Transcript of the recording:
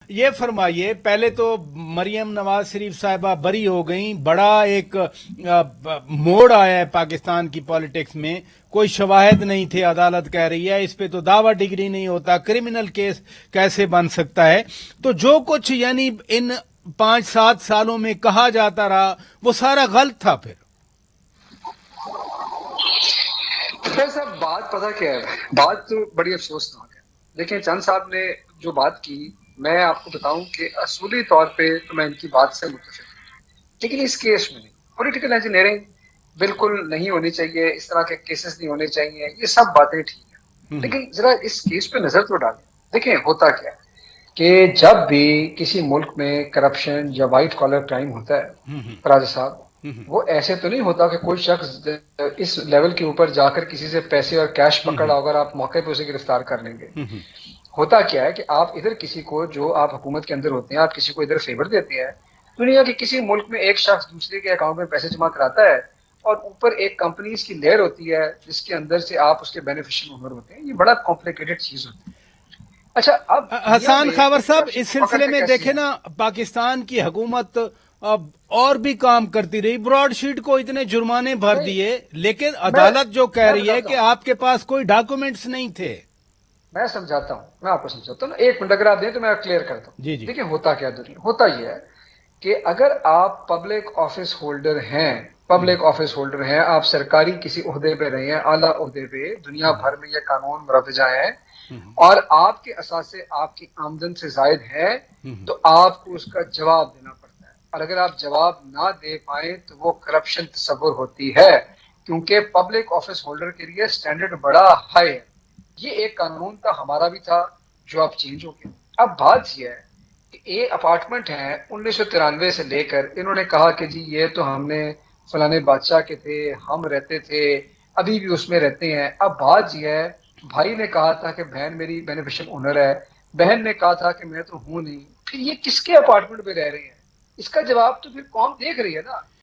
ये फरमाइए, पहले तो मरियम नवाज शरीफ साहिबा बरी हो गई, बड़ा एक मोड़ आया है पाकिस्तान की पॉलिटिक्स में। कोई शवाहिद नहीं थे, अदालत कह रही है इस पे तो दावा डिग्री नहीं होता, क्रिमिनल केस कैसे बन सकता है। तो जो कुछ यानी इन 5-7 सालों में कहा जाता रहा वो सारा गलत था फिर। खैर साहब, बात पता क्या है, बात तो बड़ी अफसोसनाक है। देखिए, चंद साहब ने जो बात की, मैं आपको बताऊं कि असूली तौर पे तो मैं इनकी बात से मुतफिक हूं, लेकिन इस केस में नहीं। पॉलिटिकल इंजीनियरिंग बिल्कुल नहीं होनी चाहिए, इस तरह के केसेस नहीं होने चाहिए, ये सब बातें ठीक है। हम्म। लेकिन जरा इस केस पे नजर तो डालें। देखिए, होता क्या है कि जब भी किसी मुल्क में करप्शन या व्हाइट कॉलर क्राइम होता है, हम्म। राजा साहब, हम्म। वो ऐसे तो नहीं होता कि कोई शख्स इस लेवल के ऊपर जाकर किसी से पैसे और कैश पकड़ हम्म। अगर आप मौके पे उसे गिरफ्तार कर लेंगे। हम्म। होता क्या है कि आप इधर किसी को, जो आप हुकूमत के अंदर होते हैं, आप किसी को इधर फेवर देते हैं। दुनिया के किसी मुल्क में एक शख्स दूसरे के अकाउंट में पैसे जमा कराता है, और ऊपर एक कंपनीज की लेयर होती है जिसके अंदर से आप उसके बेनिफिशियल ओनर होते हैं। ये बड़ा कॉम्प्लिकेटेड चीज होती है। अच्छा, अब दुनिया हसन में खावर इस साहब, करप्शन इस को सिलसिले पकड़ते में कैसे देखे हैं? ना, पाकिस्तान की हुकूमत अब और भी काम करती रही, ब्रॉडशीट को इतने जुर्माने भर नहीं, दिए, लेकिन मैं अदालत जो कह मैं रही है बताता कि हूँ, आपके पास कोई डॉक्यूमेंट्स नहीं थे। मैं समझाता हूँ, मैं आपको समझाता हूँ ना। एक मिनट अगर आप दें तो मैं क्लियर करता हूँ। जी जी। देखिए, होता क्या दुनिया, होता यह है कि अगर आप पब्लिक ऑफिस होल्डर हैं, हम्म। पब्लिक ऑफिस होल्डर हैं, आप सरकारी किसी ओहदे पे रहे हैं, आला ओहदे पे, दुनिया हम्म। भर में ये कानून मुरवजा है, हम्म। और आपके असासे आपकी आमदन से जायद है, हम्म। तो आपको उसका जवाब देना पड़ता है। और अगर आप जवाब ना दे पाए तो वो करप्शन तस्वुर होती है, क्योंकि पब्लिक ऑफिस होल्डर के लिए स्टैंडर्ड बड़ा हाई है। ये एक कानून था, हमारा भी था, जो अब चेंज हो गया। अब बात यह है कि ये अपार्टमेंट है 1993 से लेकर, इन्होंने कहा कि जी ये तो हमने फलाने बादशाह के थे, हम रहते थे, अभी भी उसमें रहते हैं। अब बात यह है, भाई ने कहा था कि बहन मेरी बेनिफिशियल ओनर है, बहन ने कहा था कि मैं तो हूं नहीं, फिर ये किसके अपार्टमेंट में रह रहे हैं? इसका जवाब तो फिर कौन देख रही है ना।